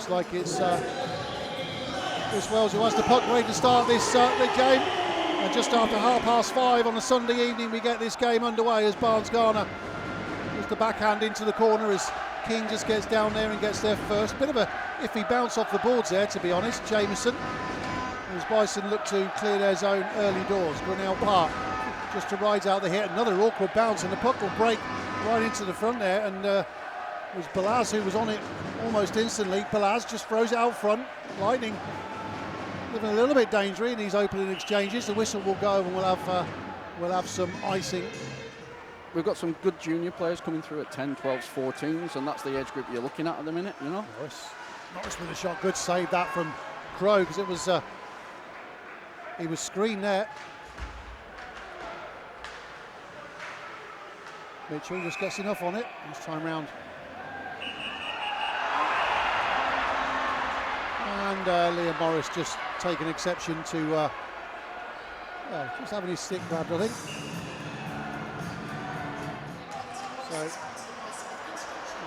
looks like it's Chris Wells who has the puck ready to start this game. And just after 5:30 on a Sunday evening, we get this game underway as Barnes Garner does the backhand into the corner as King just gets down there and gets there first. Bit of a iffy bounce off the boards there, to be honest. Jameson, as Bison look to clear their zone early doors. Grinnell Park just to ride out the hit. Another awkward bounce, and the puck will break right into the front there. And it was Balaz who was on it almost instantly. Balaz just throws it out front. Lightning living a little bit dangerous in these opening exchanges. The whistle will go and we'll have some icing. We've got some good junior players coming through at 10, 12s, 14s, and that's the age group you're looking at the minute, you know. Norris with a shot, good save that from Crow, because it was he was screened there. Mitchell just gets enough on it this time round. And Liam Morris just taking exception to just having his stick grabbed, I think. So,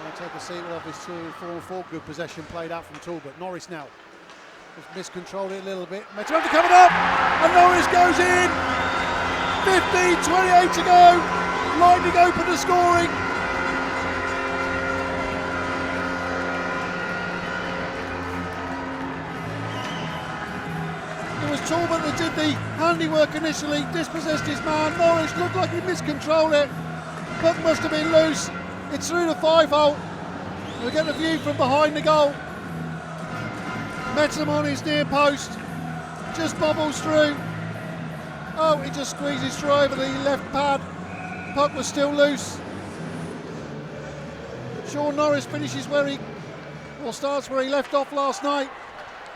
I'll take a seat. We'll have this 2-4-4. Good possession played out from Talbot. Norris now has miscontrolled it a little bit. Metranta coming up, and Norris goes in. 15:28 to go. Lightning open to scoring. It was Talbot that did the handiwork initially, dispossessed his man. Norris looked like he miscontrolled it. Puck must have been loose. It's through the 5-hole. We get the view from behind the goal. Metzham on his near post. Just bobbles through. Oh, he just squeezes through over the left pad. Puck was still loose. Sean Norris finishes starts where he left off last night.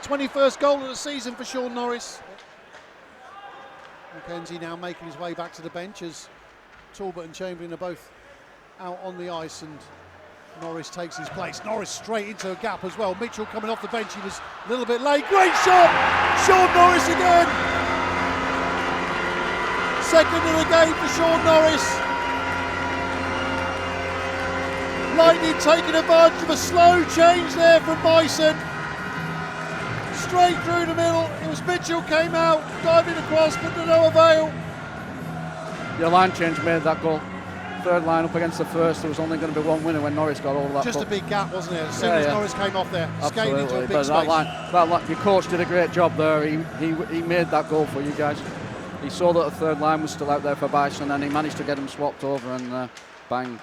21st goal of the season for Sean Norris. Mackenzie now making his way back to the bench as Talbot and Chamberlain are both out on the ice, and Norris takes his place. Norris straight into a gap as well. Mitchell coming off the bench, he was a little bit late. Great shot! Sean Norris again! Second of the game for Sean Norris. Lightning taking advantage of a slow change there from Bison. Straight through the middle. It was Mitchell came out, diving across, but to no avail. Your line change made that goal. Third line up against the first. There was only going to be one winner when Norris got all that. Just puck. A big gap, wasn't it? As soon as Norris came off there, skating into a big space. That line, your coach did a great job there. He made that goal for you guys. He saw that the third line was still out there for Bison, and he managed to get them swapped over and bang.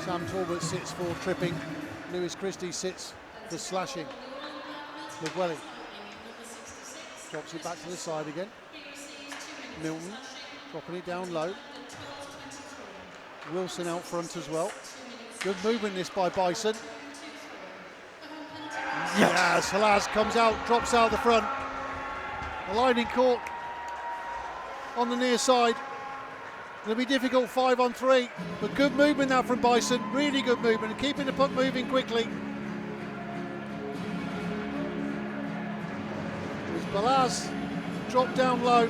Sam Talbot sits for tripping. Lewis Christie sits for slashing. McWelly drops it back to the side again. Milton dropping it down low. Wilson out front as well. Good movement this by Bison. Yes, Halaz comes out, drops out the front. The Lightning caught on the near side. It'll be difficult 5-on-3, but good movement now from Bison. Really good movement and keeping the puck moving quickly. As Balaz dropped down low.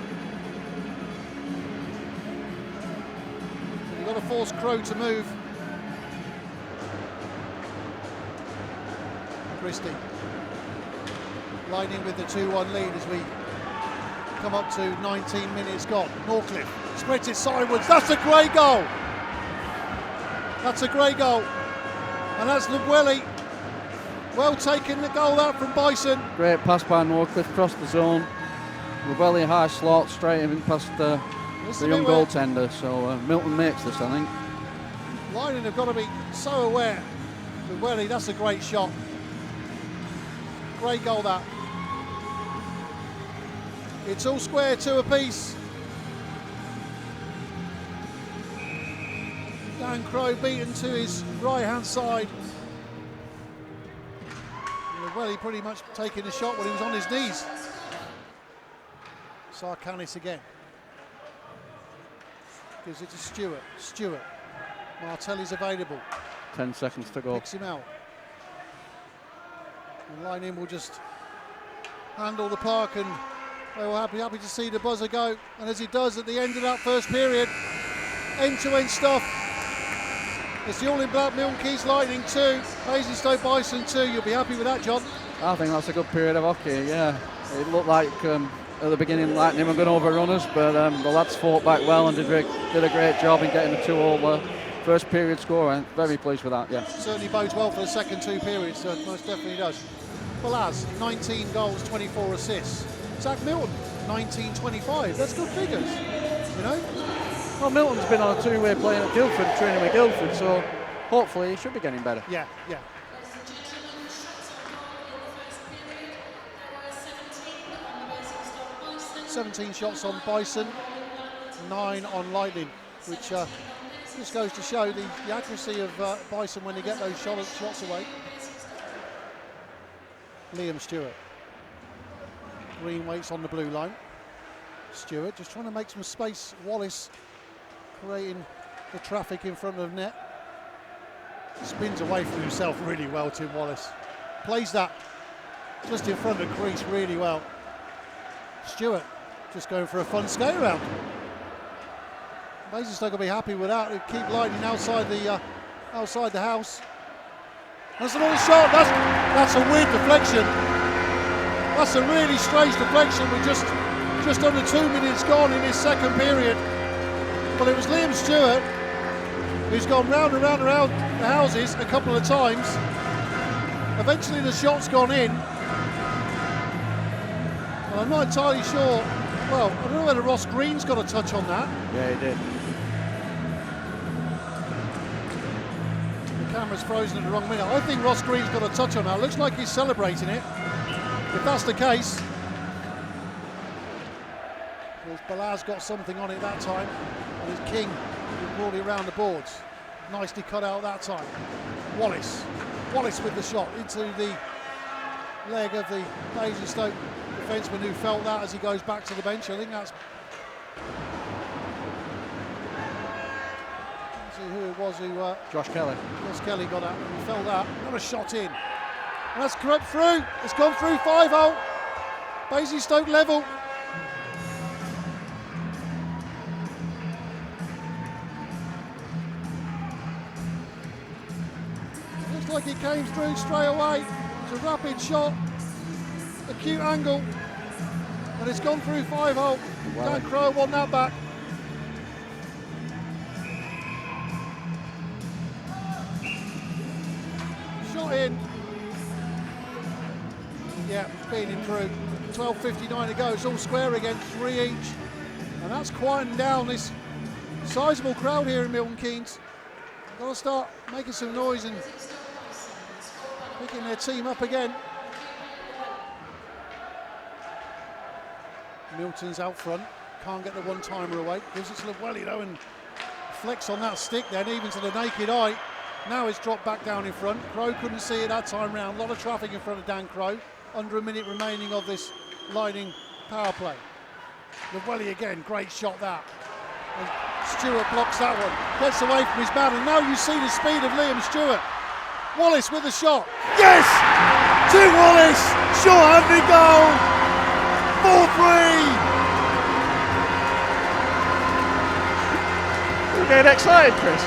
Got to force Crow to move. Christie. Lightning with the 2-1 lead as we come up to 19 minutes gone. Norcliffe spreads it sideways. That's a great goal. That's a great goal. And that's Lugwelly. Well taken the goal out from Bison. Great pass by Norcliffe, across the zone. Lugwelly high slot, straight in past the young goaltender. So Milton makes this, I think. Lightning have got to be so aware. Lugwelly, that's a great shot. Great goal that. It's all square, 2 apiece. Dan Crow beaten to his right hand side. Well, he pretty much taking the shot when he was on his knees. Sarkanis again. Gives it to Stewart. Stewart. Martelli's available. 10 seconds to go. Picks him out. And Lightning will just handle the puck, and they will happy to see the buzzer go. And as he does at the end of that first period, end-to-end stuff. It's the all-in-black Milton Keynes Lightning 2, Basingstoke Bison 2. You'll be happy with that, John? I think that's a good period of hockey, yeah. It looked like at the beginning Lightning were going to overrun us, but the lads fought back well and did a great job in getting a 2-all first period score. I'm very pleased with that, yeah. Certainly bodes well for the second 2 periods, most definitely does. Balaz, 19 goals, 24 assists. Zach Milton, 19-25. That's good figures, you know? Well, Milton's been on a 2-way playing at Guildford, training with Guildford, so hopefully he should be getting better. Yeah. 17 shots on Bison, 9 on Lightning, which just goes to show the accuracy of Bison when they get those shots away. Liam Stewart. Green waits on the blue line. Stewart just trying to make some space. Wallace creating the traffic in front of net. Spins away from himself really well, Tim Wallace. Plays that just in front of the crease really well. Stewart just going for a fun skate around. Basingstoke will be happy with that. He'll keep Lightning outside the house. That's another shot. That's a weird deflection. That's a really strange deflection. We're just under 2 minutes gone in this second period. But it was Liam Stewart who's gone round and round and round the houses a couple of times. Eventually the shot's gone in. Well, I'm not entirely sure. Well, I don't know whether Ross Green's got a touch on that. Yeah, he did. The camera's frozen at the wrong minute. I think Ross Green's got a touch on that. Looks like he's celebrating it. If that's the case, because Balaz got something on it that time, and it's King who brought it around the boards. Nicely cut out that time. Wallace with the shot into the leg of the Basingstoke defenseman who felt that as he goes back to the bench. I think that's... Let's see who it was who... Josh Kelly. Josh Kelly got out and he felt that. Another shot in. And that's crept through. It's gone through 5-0. Basingstoke level. Looks like it came through straight away. It's a rapid shot. Acute angle. And it's gone through 5-0. Dan Crowe won that back. Shot in. Yeah, feeding through. 12:59 to go. It's all square again, 3 each. And that's quieting down this sizable crowd here in Milton Keynes. Got to start making some noise and picking their team up again. Milton's out front. Can't get the one-timer away. Gives it to Llewellyn though and flex on that stick then, even to the naked eye. Now it's dropped back down in front. Crowe couldn't see it that time round. A lot of traffic in front of Dan Crowe. Under a minute remaining of this Lightning power play. Llewellyn again, great shot that. And Stewart blocks that one. Gets away from his man, and now you see the speed of Liam Stewart. Wallace with the shot. Yes! To Wallace! Short-handed goal! 4-3! You're getting excited, Chris.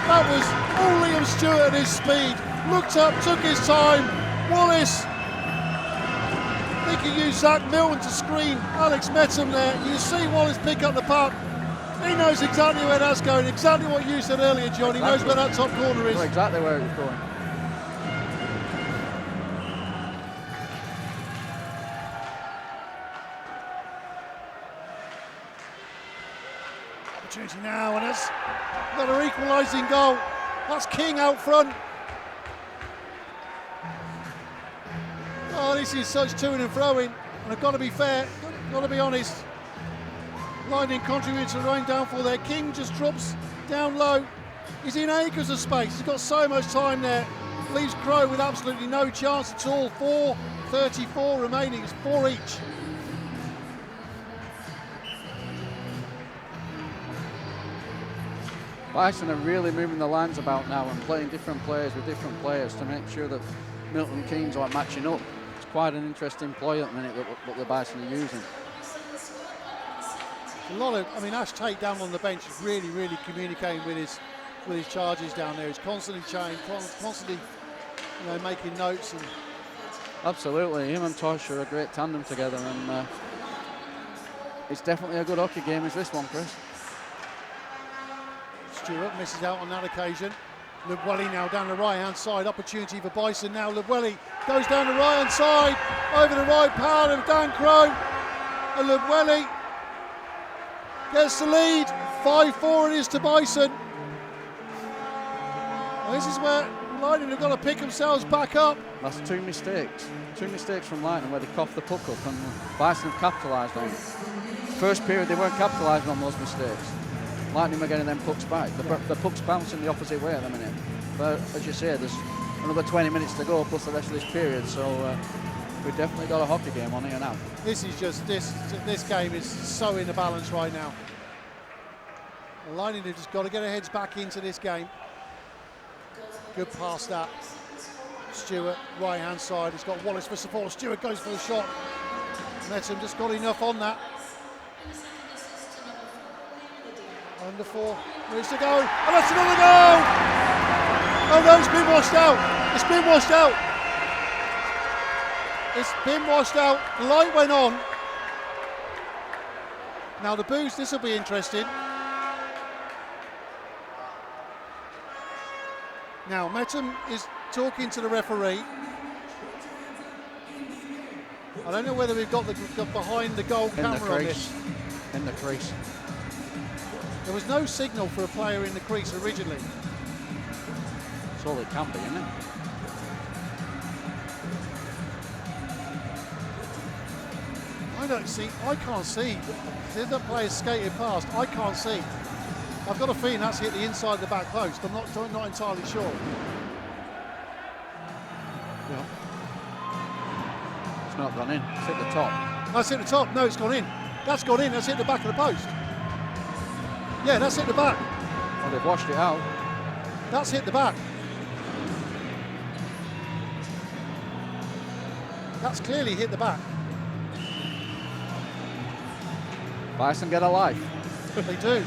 That was all Liam Stewart at his speed. Looked up, took his time. Wallace. I think he used Zach Milton to screen Alex Metham there. You see Wallace pick up the puck. He knows exactly where that's going. Exactly what you said earlier, John. He knows where that top corner is. Know exactly where it was going. Opportunity now, and it's another equalising goal. That's King out front. Oh, this is such to-ing and fro-ing, and I've got to be fair, got to be honest. Lightning contributes to the running downfall there. King just drops down low. He's in acres of space. He's got so much time there. Leaves Crowe with absolutely no chance at all. 4:34 remaining. It's 4 each. Bison are really moving the lines about now and playing different players with different players to make sure that Milton Keynes aren't matching up. It's quite an interesting play at the minute that the Bison are using. A lot of, I mean, Ash Tate down on the bench is really communicating with his charges down there. He's constantly constantly, making notes. And absolutely, him and Tosh are a great tandem together, and it's definitely a good hockey game. Is this one, Chris? Stewart misses out on that occasion. Lubwelli now down the right-hand side. Opportunity for Bison now. Lubwelli goes down the right-hand side. Over the right power of Dan Crow. And Lubwelli gets the lead. 5-4 it is to Bison. And this is where Lightning have got to pick themselves back up. That's two mistakes. Two mistakes from Lightning where they coughed the puck up, and Bison have capitalised on it. First period they weren't capitalising on those mistakes. Lightning were getting them pucks back. The puck's bouncing the opposite way at the minute. But as you say, there's another 20 minutes to go plus the rest of this period, so we've definitely got a hockey game on here now. This is just, this game is so in the balance right now. Lightning have just got to get their heads back into this game. Good pass that. Stewart, right hand side, he's got Wallace for support. Stewart goes for the shot. Metum just got enough on that. Under 4 minutes to go, and that's another goal! Oh no, it's been washed out. It's been washed out. It's been washed out. The light went on. Now the boost, this will be interesting. Now Metum is talking to the referee. I don't know whether we've got the behind the goal camera on this. In the crease. There was no signal for a player in the crease originally. That's all it can be, isn't it? I can't see. If the player skated past, I can't see. I've got a feeling that's hit the inside of the back post. I'm not entirely sure. Yeah. It's not gone in. It's hit the top. That's hit the top. No, it's gone in. That's gone in. That's hit the back of the post. Yeah, that's hit the back. Well, they've washed it out. That's hit the back. That's clearly hit the back. Bison get a life. They do.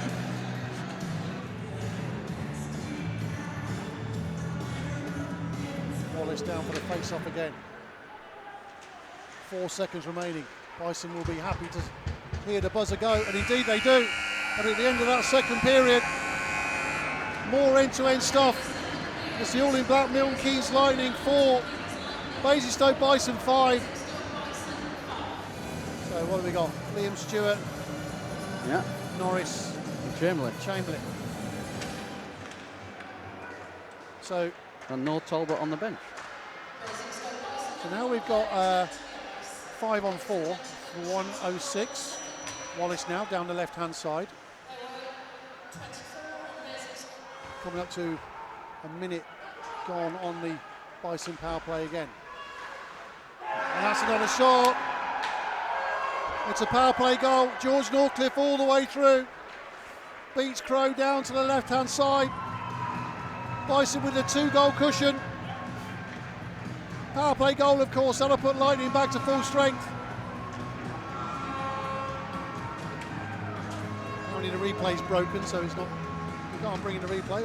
Wallace down for the face-off again. 4 seconds remaining. Bison will be happy to hear the buzzer go, and indeed they do. And at the end of that second period, more end-to-end stuff. It's the all-in-black Milton Keynes Lightning 4, Basingstoke Bison 5. So what have we got? Liam Stewart, yeah, Norris, and Chamberlain. So, and no Talbot on the bench. So now we've got 5 on 4 for 1:06. Wallace now down the left-hand side. Coming up to a minute gone on the Bison power play again. And that's another shot. It's a power play goal. George Norcliffe all the way through. Beats Crow down to the left-hand side. Bison with a 2-goal cushion. Power play goal, of course, that'll put Lightning back to full strength. Only the replay's broken, so it's not. You can't bring in the replay.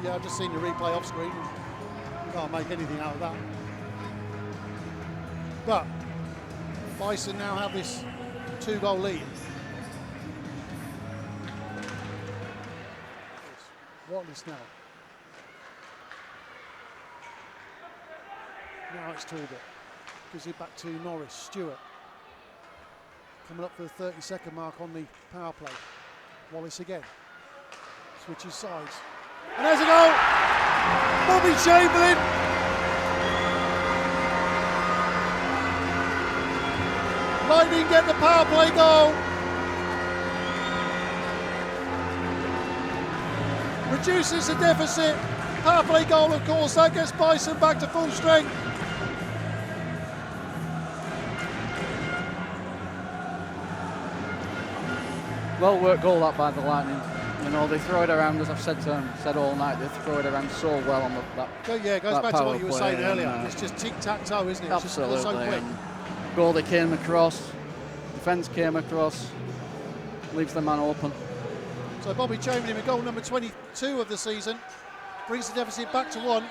Yeah, I've just seen the replay off screen. You can't make anything out of that. But Bison now have this 2-goal lead. Wallace now. Now it's Talbot. Gives it back to Norris. Stewart. Coming up for the 30-second mark on the power play. Wallace again. Switches sides. And there's a goal! Bobby Chamberlain! Lightning get the power play goal. Reduces the deficit. Power play goal, of course, that gets Bison back to full strength. Well worked goal that by the Lightning. You know, they throw it around, as I've said all night, they throw it around so well on that. Yeah, it goes back to what you were saying earlier. It's just tic-tac-toe, isn't it? It's absolutely. Just so quick. Goalie came across, defence came across. leaves the man open. So Bobby Chamberlain with goal number 22 of the season brings the deficit back to 1.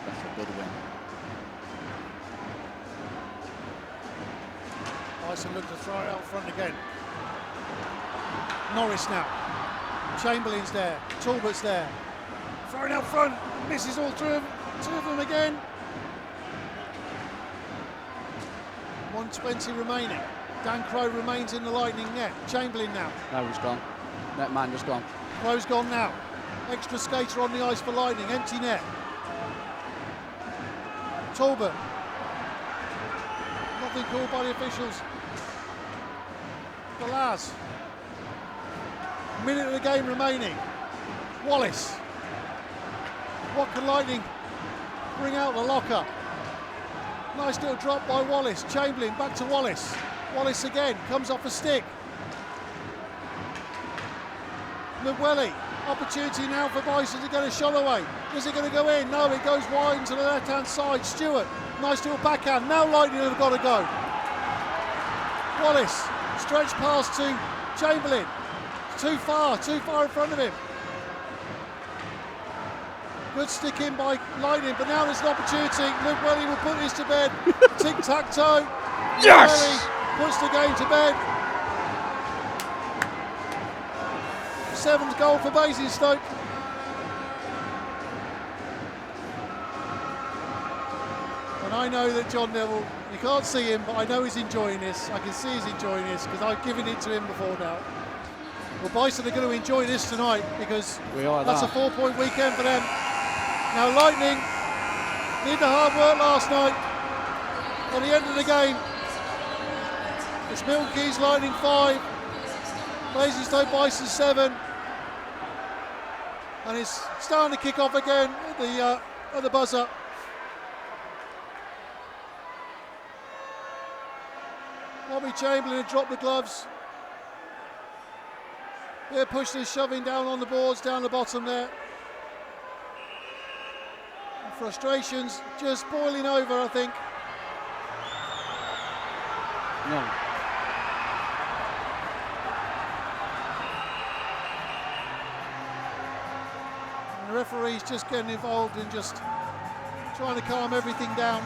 That's a good win. Bison look to throw it out front again. Norris now. Chamberlain's there. Talbot's there. Throwing out front. Misses all two of them again. 1:20 remaining. Dan Crowe remains in the Lightning net. Chamberlain now. Now he's gone. Net man just gone. Crowe's gone now. Extra skater on the ice for Lightning. Empty net. Talbot. Nothing called by the officials. Galaz. Minute of the game remaining. Wallace. What can Lightning bring out the locker? Nice little drop by Wallace. Chamberlain back to Wallace. Wallace again, comes off a stick. Llewellyn, opportunity now for Bison to get a shot away. Is it going to go in? No, it goes wide to the left-hand side. Stewart, nice little backhand. Now Lightning have got to go. Wallace, stretch pass to Chamberlain. Too far in front of him. Good stick in by Lightning, but now there's an opportunity. Llewellyn will put this to bed. Tic-tac-toe. Yes! Puts the game to bed. 7th goal for Basingstoke. And I know that John Neville, you can't see him, but I know he's enjoying this. I can see he's enjoying this because I've given it to him before now. Well, Bison are going to enjoy this tonight because that's a 4-point weekend for them. Now Lightning did the hard work last night. At the end of the game, it's Milton Keynes Lightning 5, Basingstoke Bison 7, and it's starting to kick off again at the buzzer. Bobby Chamberlain had dropped the gloves. They're pushing and shoving down on the boards, down the bottom there. And frustrations just boiling over, I think. No. And the referee's just getting involved and just trying to calm everything down.